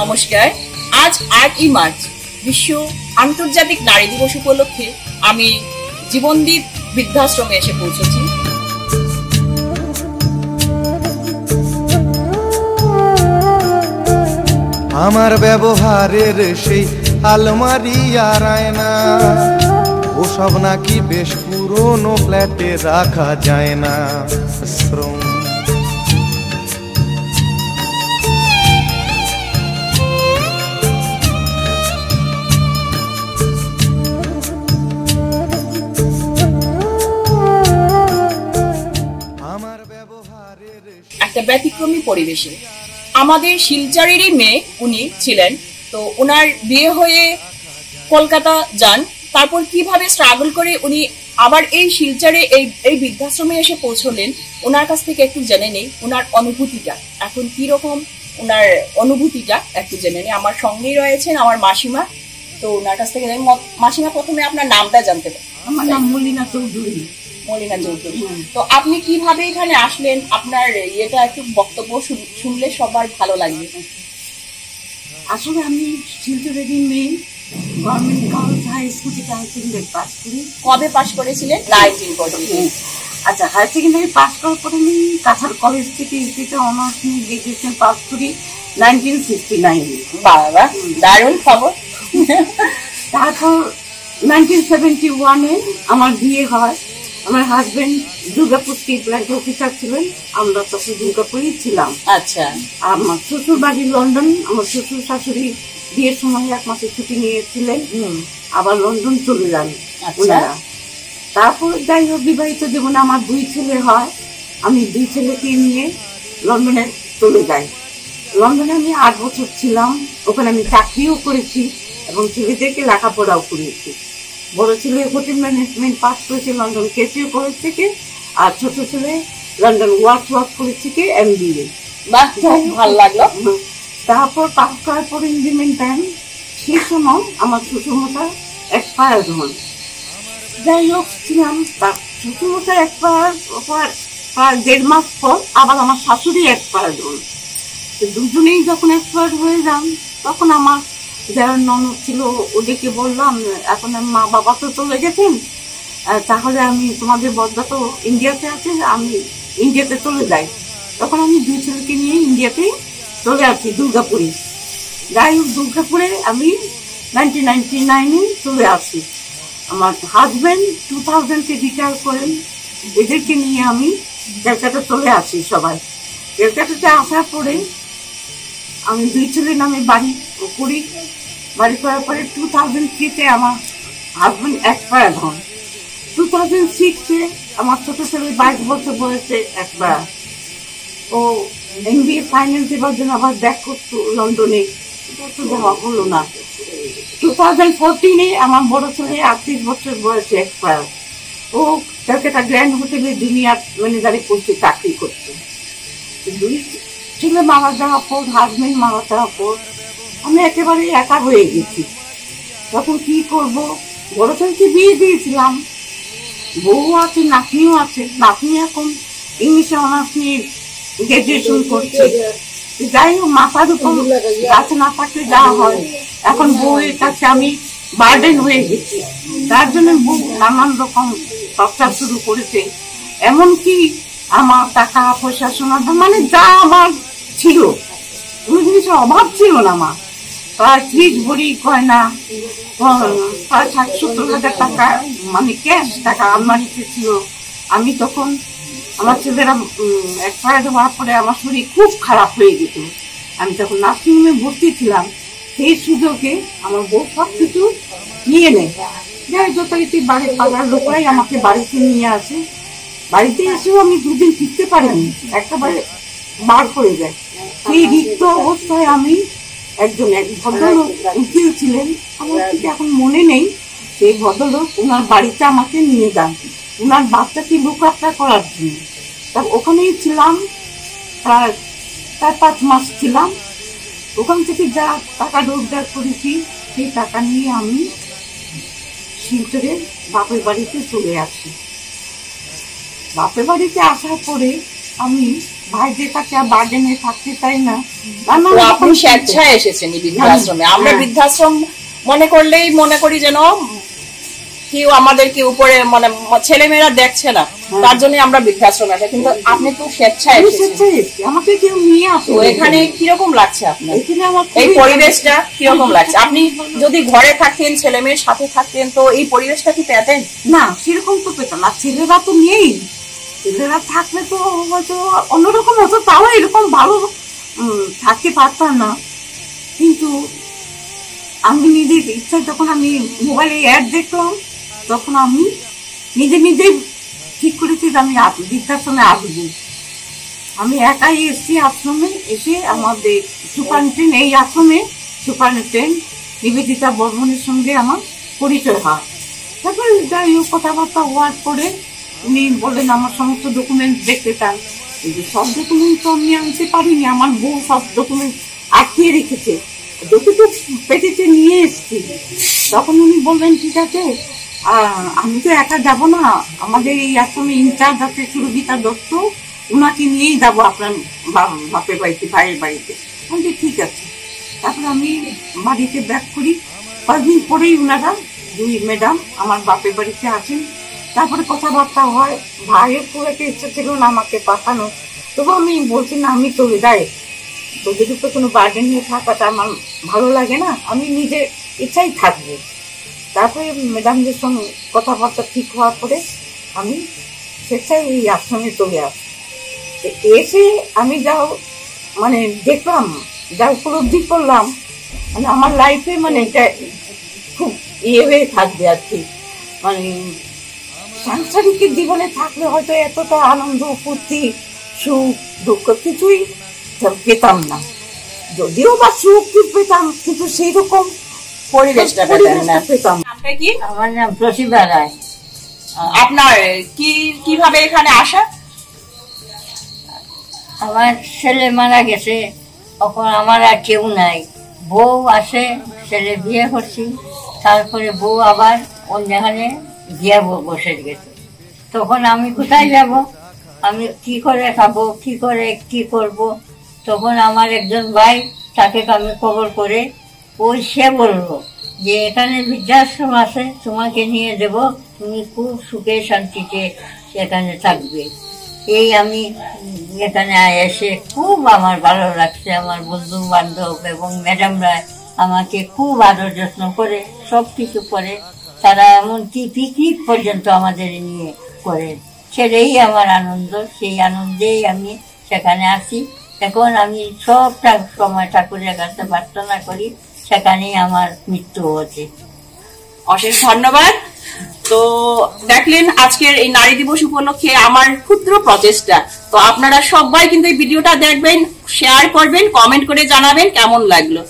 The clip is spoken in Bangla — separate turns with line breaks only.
নমস্কার। আজ 8ই মার্চ বিশ্ব আন্তর্জাতিক নারী দিবস উপলক্ষে আমি জীবনদীপ বৃদ্ধাশ্রমে এসে পৌঁছেছি।
আমার ব্যবহারের সেই আলমারি আর আয়না ওসব নাকি বেশ পুরনো ফ্ল্যাটে রাখা যায় না। শ্রম
একটা ব্যতিক্রমী পরিবেশে আমাদের শিলচরেরই মেয়ে উনি ছিলেন। তো ওনার বিয়ে হয়ে কলকাতা যান, তারপর কিভাবে স্ট্রাগল করে উনি আবার এই শিলচরে এই বৃদ্ধাশ্রমে এসে পৌঁছলেন, ওনার কাছ থেকে একটু জেনে নেই ওনার অনুভূতিটা এখন কি রকম। ওনার অনুভূতিটা একটু জেনে নেই। আমার সঙ্গেই রয়েছেন আমার মাসিমা, তো ওনার কাছ থেকে মাসিমা প্রথমে আপনার নামটা জানতে পারি।
আমার নাম মলিনা চৌধুরী।
মলিনা চৌধুরী, তো আপনি কিভাবে এখানে আসলেন? আপনার এটা একটু বক্তব্য শুনলে সবার ভালো লাগবে।
আসলে আমি শিলচরেরই মেয়ে, গভর্নমেন্ট গার্লস হাই স্কুল থেকে হাই সেকেন্ডারি পাস করি।
কবে পাস করেছিলেন? 1940।
আচ্ছা, হাই সেকেন্ডারি পাস করার পরে আমি কাছাড় কলেজ থেকে হিস্ট্রিতে অনার্স নিয়ে গ্রাজুয়েশন পাস করি 1969।
বাবা, দারুণ খবর।
তারপর 1971-এ আমার বিয়ে হয়। আমার husband Durgapur state bank officer ছিলেন, আমরা তখন দুর্গাপুরেই ছিলাম।
আচ্ছা।
আমার শ্বশুর বাড়ি লন্ডন। আমার শ্বশুর শাশুড়ি বিয়ের সময় 1 মাসের ছুটি নিয়েছিলেন, আবার লন্ডন চলে যান ওনারা। তারপর যাই হোক, বিবাহিত জীবনে আমার 2 ছেলে হয়। আমি 2 ছেলেকে নিয়ে লন্ডনে চলে যাই। লন্ডনে আমি 8 বছর ছিলাম। ওখানে আমি চাকরিও করেছি এবং ছেলেদেরকে লেখাপড়াও করিয়েছি। বড় ছেলে হোটেল ম্যানেজমেন্ট পাস করেছে লন্ডন কেসিও কলেজ থেকে, আর ছোট ছেলে লন্ডন ওয়ার্ক কলেজ থেকে MBA।
বাহ, ভালো লাগলো।
তারপর পাস করার পর ইন্ডিপেন্ডেন্ট টাইম, সেই সময় আমার শ্বশুরমশাই এক্সপায়ার হন। যাই হোক ছিলাম, তার শ্বশুরমশাই এক্সপায়ার প্রায় 1.5 মাস পর আবার আমার শাশুড়ি এক্সপায়ার হন। দুজনেই যখন এক্সপায়ার হয়ে যান, তখন আমার যারা ননদ ছিল ওদেরকে বললাম, এখন মা বাবা তো চলে গেছেন, তাহলে আমি তোমাদের বদ্দা তো ইন্ডিয়াতে আছে, আমি ইন্ডিয়াতে চলে যাই। তখন আমি 2 ছেলেকে নিয়ে ইন্ডিয়াতে চলে আসি দুর্গাপুরে। যাই হোক, দুর্গাপুরে আমি 1999-এ চলে আসি। আমার হাজবেন্ড 2000-তে রিটায়ার করেন। এদেরকে নিয়ে আমি ক্যালকাটা চলে আসি। সবাই ক্যালকাটাতে আসার পরে আমি 2 ছেলের নামে বাড়ি করি। বাড়ি করার পরে 2003-তে আমার হাজবেন্ড এক্সপায়ার হন। 2006-এ আমার ছোট ছেলে 22 বছর বয়সে এক্সপায়ার। ও MBA ফাইনাল দেওয়ার জন্য আবার ব্যাক করতো লন্ডনে, তো যাওয়া হলো না। 2014-এ আমার বড় ছেলে 38 বছর বয়সে এক্সপায়ার। ও ক্যালকাটা গ্র্যান্ড হোটেলে জুনিয়র ম্যানেজারে পোস্টে চাকরি করতো। 2 ছেলে মারা যাওয়ার পর, হাজবেন্ড মারা যাওয়ার পর আমি একেবারে একা হয়ে গেছি। তখন কি করব? বড় ছেলেকে বিয়ে দিয়েছিলাম, বউ আছে, নাতনিও আছে। নাতনি এখন ইংলিশে অনার্স নিয়ে গ্রাজুয়েশন করছে। যাই হোক, মাথার উপর গাছ না থাকলে যাওয়া হয়। এখন বউয়ের কাছে আমি বার্ডেন হয়ে গেছি। তার জন্য বউ নানান রকম টর্চার শুরু করেছে। এমনকি আমার টাকা পয়সা সোনা, মানে যা আমার ছিল, কোনো জিনিসের অভাব ছিল না। আমার প্রায় 30 ভরি গয়না, প্রায় 60-70 হাজার টাকা মানে ক্যাশ টাকা আলমারিতে ছিল। আমি তখন, আমার ছেলেরা এক্সপায়ার হওয়ার পরে আমার শরীর খুব খারাপ হয়ে যেত। আমি তখন নার্সিংহোমে ভর্তি ছিলাম। সেই সুযোগে আমার বউ সব কিছু নিয়ে নেয়। যাই যথারীতি বাড়ির পাড়ার লোকরাই আমাকে বাড়িতে নিয়ে আসে। বাড়িতে এসেও আমি 2 দিন ফিরতে পারিনি, একেবারে বার করে যায়। সেই রিক্ত অবস্থায় আমি এক ভদ্রলোক উকিল ছিলেন, আমার ঠিক এখন মনে নেই, সেই ভদ্রলোক ওনার বাড়িতে আমাকে নিয়ে যান ওনার বাচ্চাকে লুকআপটা করার জন্য। তা ওখানেই ছিলাম, প্রায় 4-5 মাস ছিলাম। ওখান থেকে যা টাকা রোজগার করেছি, সেই টাকা নিয়ে আমি শিলচরের বাপের বাড়িতে চলে আসি। বাপের বাড়িতে আসার পরে আমি ভাইদের কাছে আর বার্ডেনে থাকতে চাই না।
তো আপনি স্বেচ্ছায় এসেছেন এই বৃদ্ধাশ্রমে। আমরা বৃদ্ধাশ্রম মনে করলেই মনে করি যেন কেউ আমাদেরকে উপরে মানে ছেলেমেয়েরা দেখছে না, তার জন্য আমরা বৃদ্ধাশ্রমে আসি, কিন্তু আপনি তো স্বেচ্ছায় এসেছেন।
আমাকে কেউ নিয়ে আসে।
তো এখানে কিরকম লাগছে আপনার, এই পরিবেশটা কিরকম লাগছে? আপনি যদি ঘরে থাকতেন, ছেলে মেয়ের সাথে থাকতেন, তো এই পরিবেশটা কি পেতেন?
না, সেরকম তো পেতাম না। ছেলেরা তো নেই, ছেলেরা থাকলে তো হয়তো অন্যরকম হতো, তাও এরকম ভালো থাকতে পারতাম না। কিন্তু আমি নিজের ইচ্ছায় যখন আমি মোবাইলে অ্যাড দেখলাম, তখন আমি নিজে নিজেই ঠিক করেছি যে আমি বৃদ্ধাশ্রমে আসবো। আমি একাই এসেছি আশ্রমে। এসে আমাদের সুপারিনটেন্ডেন্ট, এই আশ্রমে সুপারিনটেন্ডেন্ট নিবেদিতা বর্মনের সঙ্গে আমার পরিচয় হয়। তারপরে যাই হোক কথাবার্তা হওয়ার পরে উনি বললেন আমার সমস্ত ডকুমেন্ট দেখতে চান। কিন্তু সব ডকুমেন্ট তো আমি আনতে পারিনি, আমার বউ সব ডকুমেন্ট আটকিয়ে রেখেছে, যতটুকু পেটেতে নিয়ে এসছি। তখন উনি বললেন ঠিক আছে, আমি তো একা যাব না, আমাদের এই আশ্রমে ইনচার্জ আছে সুরজিতা দত্ত, উনাকে নিয়েই যাবো আপনার বাপের বাড়িতে, ভাইয়ের বাড়িতে। আমি ঠিক আছে। তারপরে আমি বাড়িতে ব্যাক করি। 5 দিন পরেই উনারা দুই ম্যাডাম আমার বাপের বাড়িতে আসেন। তারপরে কথাবার্তা হয়। ভাইয়ের খুব একটা ইচ্ছা ছিল না আমাকে পাঠানো, তবু আমি বলছি না, আমি চলে যাই, তোদের উপরে কোনো বার্ডেন নিয়ে থাকাটা আমার ভালো লাগে না, আমি নিজের ইচ্ছাই থাকবো। তারপরে ম্যাডামদের সঙ্গে কথাবার্তা ঠিক হওয়ার পরে আমি স্বেচ্ছায় এই আশ্রমে চলে আসি। এসে আমি যাও মানে দেখলাম, যা উপলব্ধি করলাম, মানে আমার লাইফে মানে এটা খুব ইয়ে হয়ে থাকবে আর কি। মানে সাংসারিক জীবনে থাকলে হয়তো এতটা আনন্দ, ফুর্তি, সুখ, দুঃখ কিছুই পেতাম না। যদিও বা সুখ পেতাম, কিন্তু সেই রকম
পরিবেশটা
পেতাম।
আপনার কি?
আমার নাম প্রতিভা রায়।
আপনার কিভাবে এখানে আসা?
আমার ছেলে মারা গেছে, তখন আমার আর কেউ নাই। বউ আসে, ছেলে বিয়ে করছি, তারপরে বউ আবার অন্যখানে গিয়ে বসে গেছে। তখন আমি কোথায় যাব, আমি কি করে খাবো, কি করে কি করব? তখন আমার একজন ভাই, তাকে আমি খবর করে সে বললো যে এখানে বৃদ্ধাশ্রম আছে, তোমাকে নিয়ে দেব, তুমি খুব সুখে শান্তিতে এখানে থাকবে। এই আমি এখানে এসে খুব আমার ভালো লাগছে। আমার বন্ধু বান্ধব এবং ম্যাডামরা আমাকে খুব আদর যত্ন করে, সব কিছু করে, তারা এমনকি পিকনিক পর্যন্ত আমাদের নিয়ে করে। সেটাই আমার আনন্দ, সেই আনন্দেই আমি সেখানে আসি। এখন আমি সবটা সময় ঠাকুরের কাছে প্রার্থনা করি, সেখানেই আমার মৃত্যু হচ্ছে।
অশেষ ধন্যবাদ। তো দেখলেন আজকের এই নারী দিবস উপলক্ষে আমার ক্ষুদ্র প্রচেষ্টা। তো আপনারা সবাই কিন্তু এই ভিডিওটা দেখবেন, শেয়ার করবেন, কমেন্ট করে জানাবেন কেমন লাগলো।